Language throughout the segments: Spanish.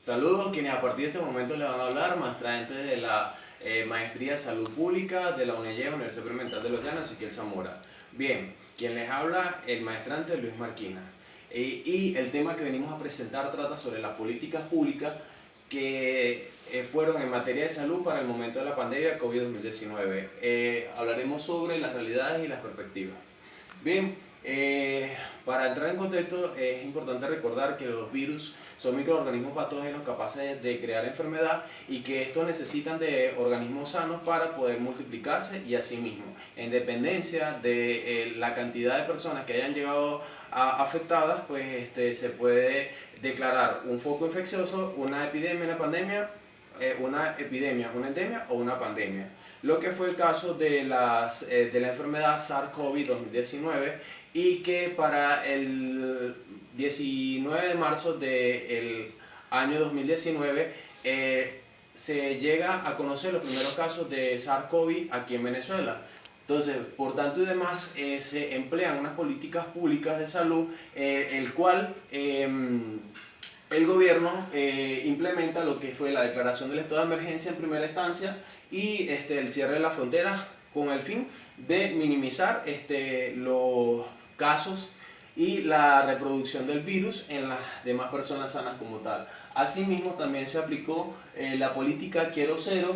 Saludos quienes a partir de este momento les van a hablar, maestrante de la Maestría de Salud Pública de la UNEYE, Universidad Experimental de Los Llanos, Ezequiel Zamora. Bien, quien les habla, el maestrante Luis Marquina. Y el tema que venimos a presentar trata sobre las políticas públicas que fueron en materia de salud para el momento de la pandemia COVID-2019. Hablaremos sobre las realidades y las perspectivas. Bien, para entrar en contexto es importante recordar que los virus son microorganismos patógenos capaces de crear enfermedad y que estos necesitan de organismos sanos para poder multiplicarse y así mismo, en dependencia de la cantidad de personas que hayan llegado afectadas, pues se puede declarar un foco infeccioso, una epidemia, una pandemia, una endemia o una pandemia. Lo que fue el caso de la enfermedad SARS-CoV 2019 y que para el 19 de marzo del año 2019 se llega a conocer los primeros casos de SARS-CoV aquí en Venezuela. Entonces, por tanto y demás, se emplean unas políticas públicas de salud, el cual el gobierno implementa lo que fue la declaración del estado de emergencia en primera instancia y el cierre de las fronteras con el fin de minimizar los casos y la reproducción del virus en las demás personas sanas como tal. Asimismo, también se aplicó la política Quiero Cero,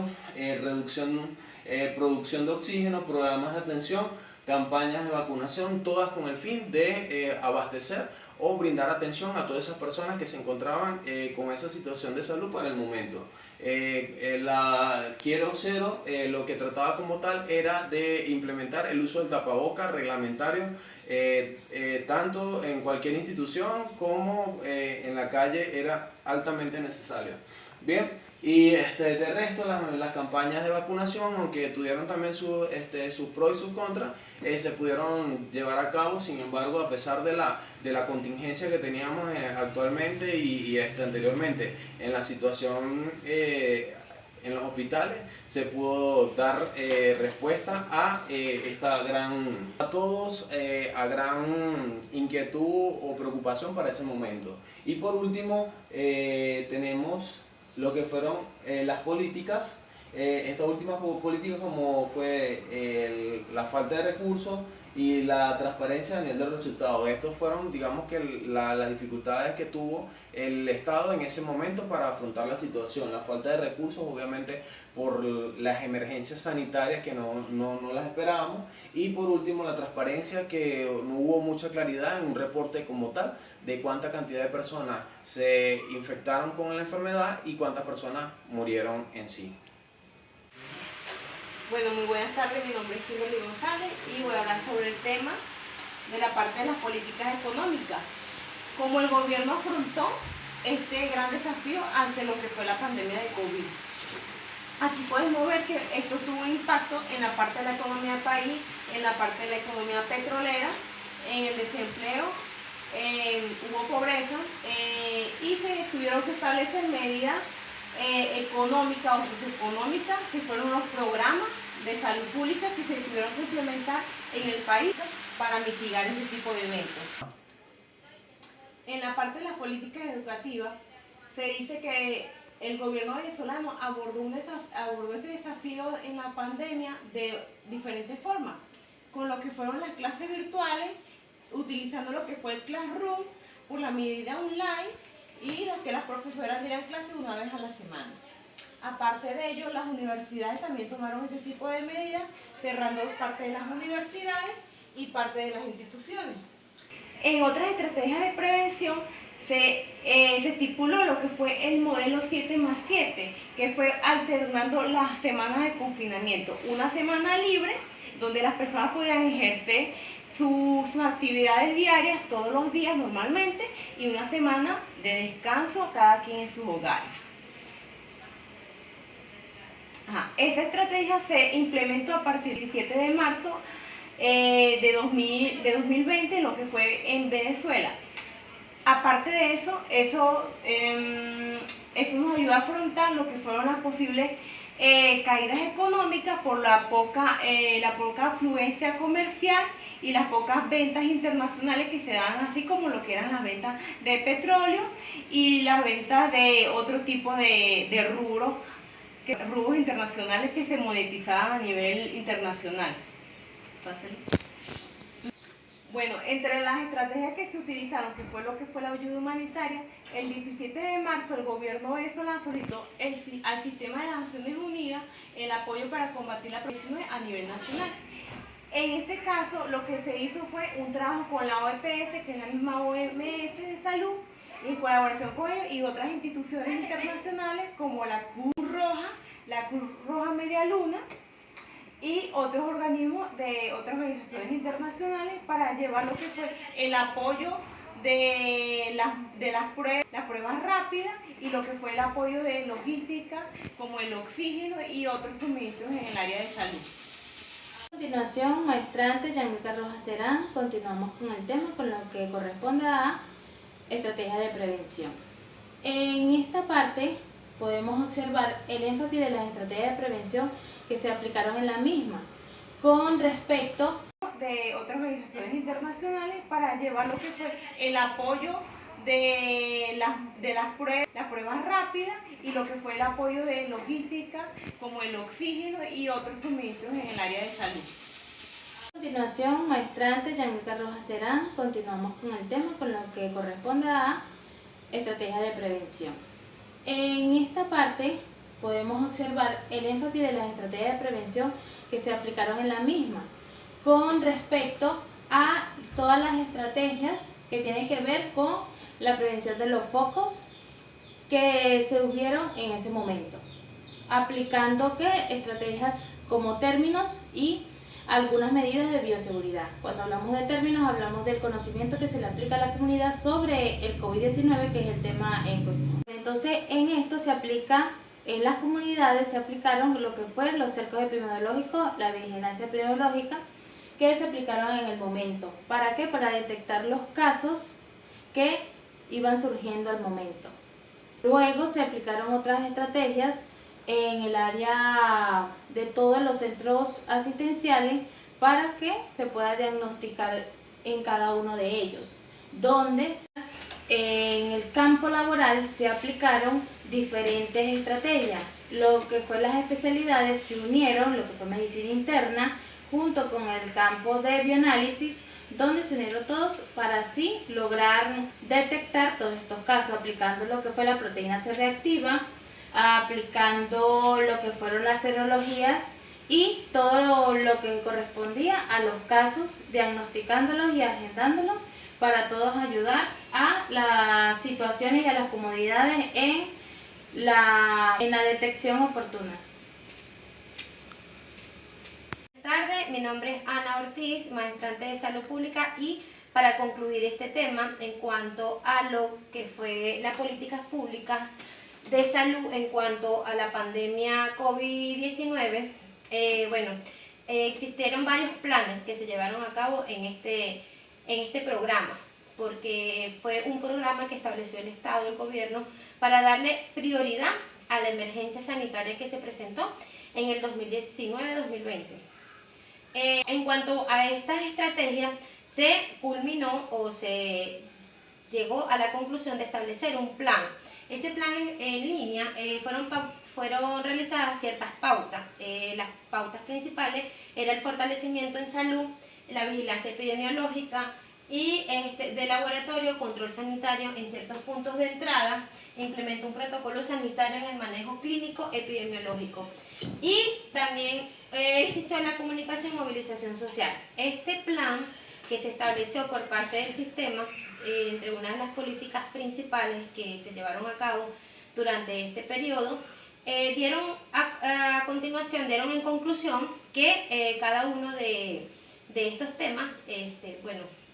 producción de oxígeno, programas de atención, campañas de vacunación, todas con el fin de abastecer o brindar atención a todas esas personas que se encontraban con esa situación de salud para el momento. La Quiero Cero lo que trataba como tal era de implementar el uso del tapaboca reglamentario tanto en cualquier institución como en la calle era altamente necesario. Bien, y de resto las campañas de vacunación, aunque tuvieron también sus pros y sus contras, se pudieron llevar a cabo. Sin embargo, a pesar de la contingencia que teníamos actualmente y anteriormente en la situación en los hospitales, se pudo dar respuesta a a gran inquietud o preocupación para ese momento. Y por último, tenemos lo que fueron las políticas, estas últimas políticas como fue la falta de recursos y la transparencia a nivel de resultados. Estos fueron, digamos que las dificultades que tuvo el Estado en ese momento para afrontar la situación. La falta de recursos, obviamente, por las emergencias sanitarias que no las esperábamos. Y por último, la transparencia, que no hubo mucha claridad en un reporte como tal de cuánta cantidad de personas se infectaron con la enfermedad y cuántas personas murieron en sí. Bueno, muy buenas tardes, mi nombre es Kimberly González y voy a hablar sobre el tema de la parte de las políticas económicas. Cómo el gobierno afrontó este gran desafío ante lo que fue la pandemia de COVID. Aquí podemos ver que esto tuvo impacto en la parte de la economía del país, en la parte de la economía petrolera, en el desempleo, hubo pobreza y se tuvieron que establecer medidas económicas o socioeconómicas, que fueron los programas de salud pública que se tuvieron que implementar en el país para mitigar este tipo de eventos. En la parte de las políticas educativas se dice que el gobierno venezolano abordó este desafío en la pandemia de diferentes formas, con lo que fueron las clases virtuales, utilizando lo que fue el Classroom por la medida online y que las profesoras dieran clases una vez a la semana. Aparte de ello, las universidades también tomaron este tipo de medidas, cerrando parte de las universidades y parte de las instituciones. En otras estrategias de prevención se estipuló lo que fue el modelo 7+7, que fue alternando las semanas de confinamiento. Una semana libre, donde las personas podían ejercer sus actividades diarias todos los días normalmente, y una semana de descanso cada quien en sus hogares. Esa estrategia se implementó a partir del 7 de marzo de 2020 en lo que fue en Venezuela. Aparte de eso nos ayudó a afrontar lo que fueron las posibles caídas económicas por la poca afluencia comercial y las pocas ventas internacionales que se dan, así como lo que eran las ventas de petróleo y las ventas de otro tipo de rubros internacionales que se monetizaban a nivel internacional. Bueno, entre las estrategias que se utilizaron, que fue lo que fue la ayuda humanitaria, el 17 de marzo el gobierno venezolano solicitó al sistema de las Naciones Unidas el apoyo para combatir la COVID-19 a nivel nacional. En este caso, lo que se hizo fue un trabajo con la OPS, que es la misma OMS de salud, en colaboración con ellos y otras instituciones internacionales como la Cruz Roja Media Luna, y otros organismos de otras organizaciones internacionales para llevar lo que fue el apoyo de las pruebas rápidas y lo que fue el apoyo de logística como el oxígeno y otros suministros en el área de salud. A continuación, maestrante Yamilka Rojas Terán, continuamos con el tema con lo que corresponde a estrategia de prevención. En esta parte podemos observar el énfasis de las estrategias de prevención que se aplicaron en la misma, con respecto de otras organizaciones internacionales para llevar lo que fue el apoyo de las pruebas rápidas y lo que fue el apoyo de logística como el oxígeno y otros suministros en el área de salud. A continuación, maestrante Yamilka Rojas Terán, continuamos con el tema con lo que corresponde a estrategia de prevención. En esta parte podemos observar el énfasis de las estrategias de prevención que se aplicaron en la misma, con respecto a todas las estrategias que tienen que ver con la prevención de los focos que se hubieron en ese momento, aplicando estrategias como términos y algunas medidas de bioseguridad. Cuando hablamos de términos, hablamos del conocimiento que se le aplica a la comunidad sobre el COVID-19, que es el tema en cuestión. Entonces, en esto se aplica, en las comunidades se aplicaron lo que fue los cercos epidemiológicos, la vigilancia epidemiológica, que se aplicaron en el momento. ¿Para qué? Para detectar los casos que iban surgiendo al momento. Luego se aplicaron otras estrategias en el área de todos los centros asistenciales para que se pueda diagnosticar en cada uno de ellos, donde en el campo laboral se aplicaron diferentes estrategias. Lo que fue las especialidades se unieron, lo que fue medicina interna, junto con el campo de bioanálisis, donde se unieron todos para así lograr detectar todos estos casos, aplicando lo que fue la proteína C reactiva, aplicando lo que fueron las serologías y todo lo que correspondía a los casos, diagnosticándolos y agendándolos para todos ayudar a las situaciones y a las comodidades en la detección oportuna. Buenas tardes, mi nombre es Ana Ortiz, maestrante de Salud Pública, y para concluir este tema en cuanto a lo que fue las políticas públicas de salud en cuanto a la pandemia COVID-19, existieron varios planes que se llevaron a cabo en este programa, porque fue un programa que estableció el Estado, el gobierno, para darle prioridad a la emergencia sanitaria que se presentó en el 2019-2020. En cuanto a estas estrategias, se culminó o se llegó a la conclusión de establecer un plan. Ese plan en línea fueron realizadas ciertas pautas. Las pautas principales era el fortalecimiento en salud, la vigilancia epidemiológica y de laboratorio, control sanitario en ciertos puntos de entrada, implementó un protocolo sanitario en el manejo clínico epidemiológico y también existió la comunicación y movilización social. Este plan que se estableció por parte del sistema, entre una de las políticas principales que se llevaron a cabo durante este periodo, dieron en conclusión que cada uno de estos temas,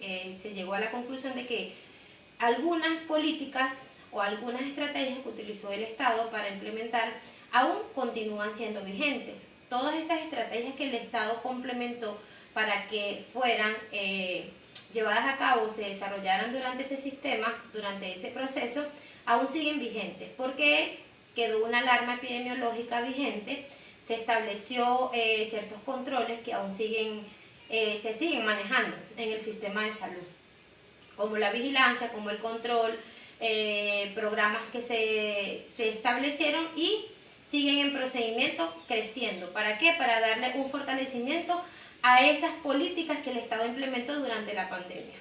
se llegó a la conclusión de que algunas políticas o algunas estrategias que utilizó el Estado para implementar aún continúan siendo vigentes. Todas estas estrategias que el Estado complementó para que fueran llevadas a cabo, se desarrollaran durante ese sistema, durante ese proceso, aún siguen vigentes, porque quedó una alarma epidemiológica vigente, se estableció ciertos controles que aún se siguen manejando en el sistema de salud, como la vigilancia, como el control, programas que se establecieron y siguen en procedimiento creciendo. ¿Para qué? Para darle un fortalecimiento a esas políticas que el Estado implementó durante la pandemia.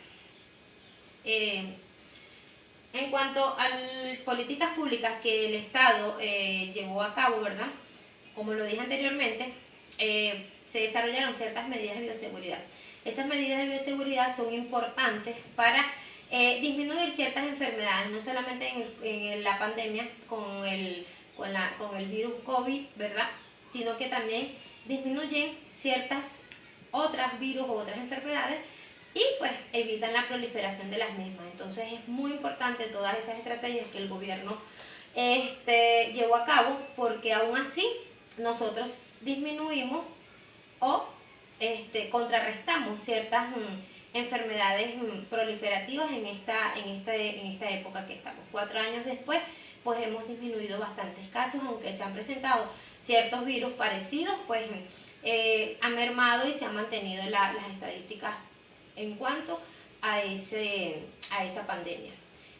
En cuanto a las políticas públicas que el Estado llevó a cabo, ¿verdad? Como lo dije anteriormente, se desarrollaron ciertas medidas de bioseguridad. Esas medidas de bioseguridad son importantes para disminuir ciertas enfermedades, no solamente en la pandemia con el virus COVID, ¿verdad? Sino que también disminuyen ciertas otras virus o otras enfermedades y pues evitan la proliferación de las mismas. Entonces es muy importante todas esas estrategias que el gobierno llevó a cabo, porque aún así nosotros disminuimos o contrarrestamos ciertas enfermedades proliferativas en esta época que estamos. 4 años después, pues hemos disminuido bastantes casos, aunque se han presentado ciertos virus parecidos, pues han mermado y se han mantenido las estadísticas en cuanto a esa pandemia.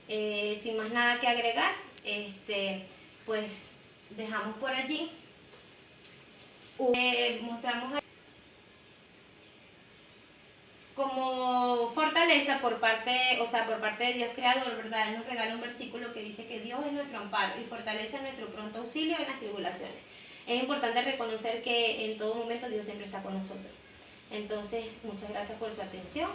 Sin más nada que agregar, pues dejamos por allí. Mostramos como fortaleza por parte de Dios Creador, ¿verdad? Él nos regala un versículo que dice que Dios es nuestro amparo y fortalece nuestro pronto auxilio en las tribulaciones. Es importante reconocer que en todo momento Dios siempre está con nosotros. Entonces, muchas gracias por su atención.